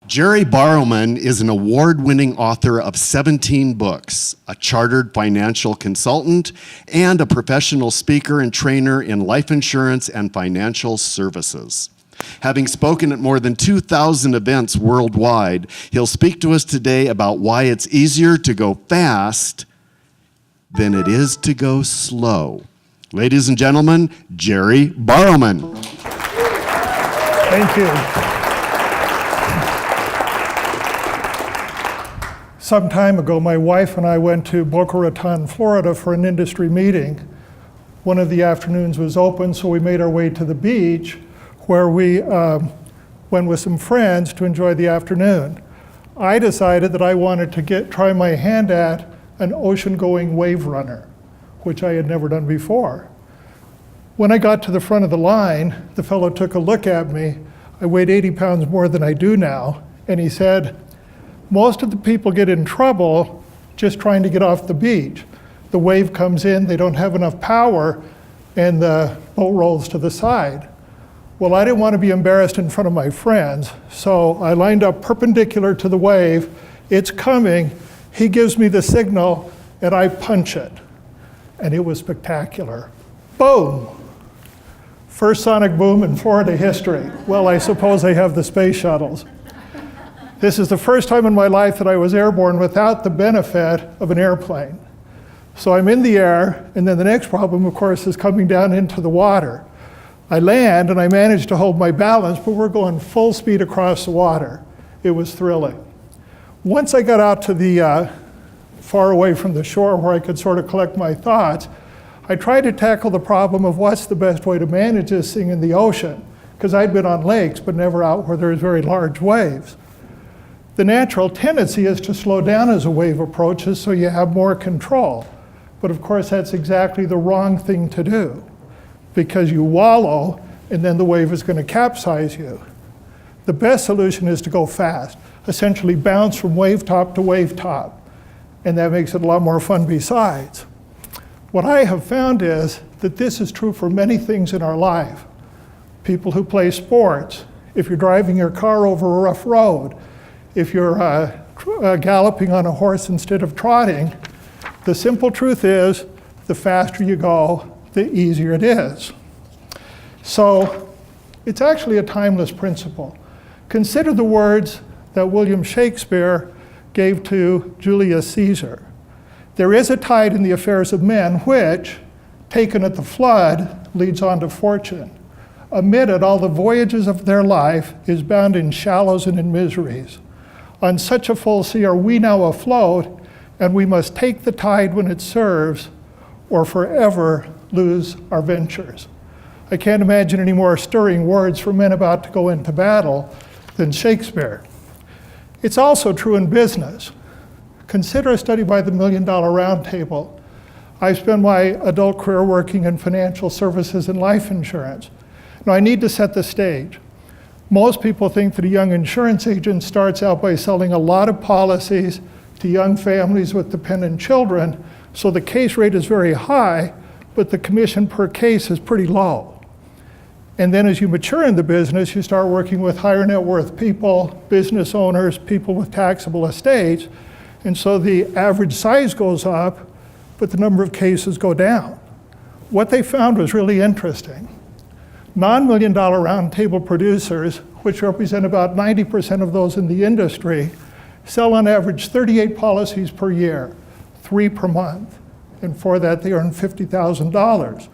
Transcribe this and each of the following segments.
Jerry Borrowman is an award-winning author of 17 books, a chartered financial consultant, and a professional speaker and trainer in life insurance and financial services. Having spoken at more than 2,000 events worldwide, he'll speak to us today about why it's easier to go fast than it is to go slow. Ladies and gentlemen, Jerry Borrowman. Thank you. Some time ago, my wife and I went to Boca Raton, Florida for an industry meeting. One of the afternoons was open, so we made our way to the beach where we went with some friends to enjoy the afternoon. I decided that I wanted to try my hand at an ocean-going wave runner, which I had never done before. When I got to the front of the line, the fellow took a look at me. I weighed 80 pounds more than I do now, and he said, "Most of the people get in trouble just trying to get off the beach. The wave comes in, they don't have enough power, and the boat rolls to the side." Well, I didn't want to be embarrassed in front of my friends, so I lined up perpendicular to the wave. It's coming. He gives me the signal, and I punch it. And it was spectacular. Boom! First sonic boom in Florida history. Well, I suppose they have the space shuttles. This is the first time in my life that I was airborne without the benefit of an airplane. So I'm in the air, and then the next problem, of course, is coming down into the water. I land, and I manage to hold my balance, but we're going full speed across the water. It was thrilling. Once I got out to the far away from the shore where I could sort of collect my thoughts, I tried to tackle the problem of what's the best way to manage this thing in the ocean, because I'd been on lakes, but never out where there's very large waves. The natural tendency is to slow down as a wave approaches so you have more control. But of course, that's exactly the wrong thing to do, because you wallow and then the wave is going to capsize you. The best solution is to go fast, essentially bounce from wave top to wave top. And that makes it a lot more fun besides. What I have found is that this is true for many things in our life. People who play sports, if you're driving your car over a rough road, if you're galloping on a horse instead of trotting, the simple truth is, the faster you go, the easier it is. So it's actually a timeless principle. Consider the words that William Shakespeare gave to Julius Caesar. "There is a tide in the affairs of men which, taken at the flood, leads on to fortune. Amid it, all the voyages of their life is bound in shallows and in miseries. On such a full sea are we now afloat, and we must take the tide when it serves, or forever lose our ventures." I can't imagine any more stirring words for men about to go into battle than Shakespeare. It's also true in business. Consider a study by the $1 Million Roundtable. I spent my adult career working in financial services and life insurance. Now, I need to set the stage. Most people think that a young insurance agent starts out by selling a lot of policies to young families with dependent children, so the case rate is very high, but the commission per case is pretty low. And then as you mature in the business, you start working with higher net worth people, business owners, people with taxable estates, and so the average size goes up, but the number of cases go down. What they found was really interesting. Non-$1 Million Roundtable producers, which represent about 90% of those in the industry, sell on average 38 policies per year, 3 per month. And for that, they earn $50,000.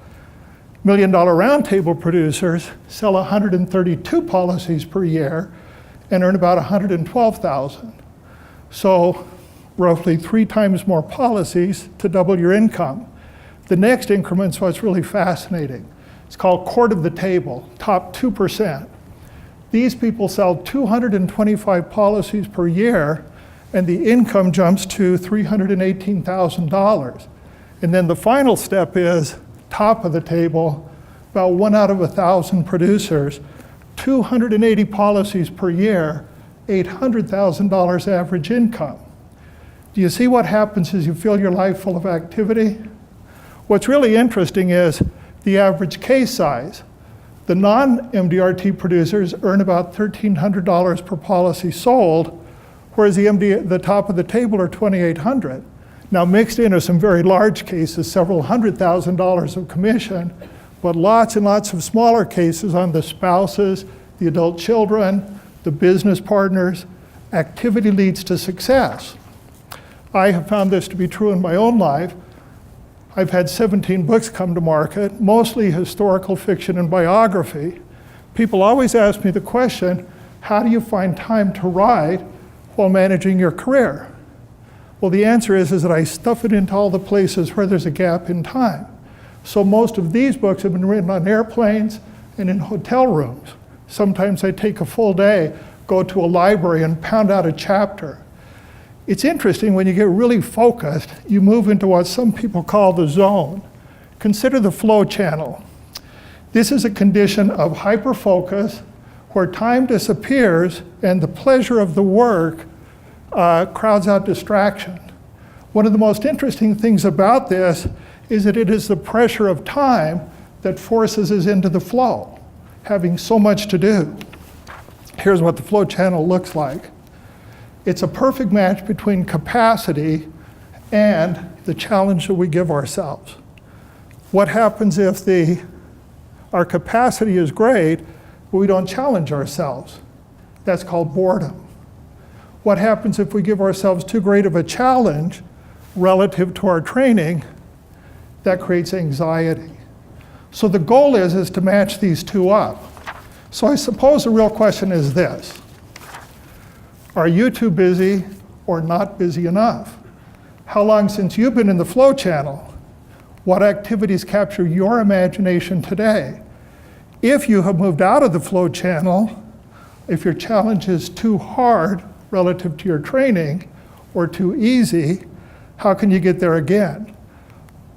$1 Million Roundtable producers sell 132 policies per year and earn about $112,000. So roughly 3 times more policies to double your income. The next increment's what's really fascinating. It's called court of the table, top 2%. These people sell 225 policies per year, and the income jumps to $318,000. And then the final step is top of the table, about 1 out of 1,000 producers, 280 policies per year, $800,000 average income. Do you see what happens as you fill your life full of activity? What's really interesting is the average case size. The non-MDRT producers earn about $1,300 per policy sold, whereas the top of the table are $2,800. Now mixed in are some very large cases, several $100,000 of commission, but lots and lots of smaller cases on the spouses, the adult children, the business partners. Activity leads to success. I have found this to be true in my own life. I've had 17 books come to market, mostly historical fiction and biography. People always ask me the question, how do you find time to write while managing your career? Well, the answer is that I stuff it into all the places where there's a gap in time. So most of these books have been written on airplanes and in hotel rooms. Sometimes I take a full day, go to a library and pound out a chapter. It's interesting, when you get really focused, you move into what some people call the zone. Consider the flow channel. This is a condition of hyperfocus where time disappears and the pleasure of the work crowds out distraction. One of the most interesting things about this is that it is the pressure of time that forces us into the flow, having so much to do. Here's what the flow channel looks like. It's a perfect match between capacity and the challenge that we give ourselves. What happens if our capacity is great, but we don't challenge ourselves? That's called boredom. What happens if we give ourselves too great of a challenge relative to our training? That creates anxiety. So the goal is to match these two up. So I suppose the real question is this: are you too busy or not busy enough? How long since you've been in the flow channel? What activities capture your imagination today? If you have moved out of the flow channel, if your challenge is too hard relative to your training or too easy, how can you get there again?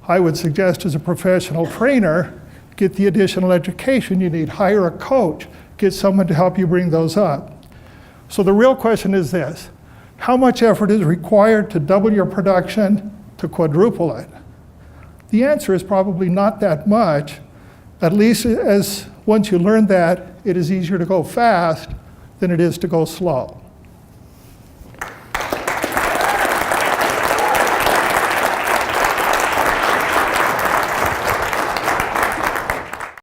I would suggest, as a professional trainer, get the additional education you need. Hire a coach, get someone to help you bring those up. So the real question is this: how much effort is required to double your production, to quadruple it? The answer is probably not that much, at least as once you learn that, it is easier to go fast than it is to go slow.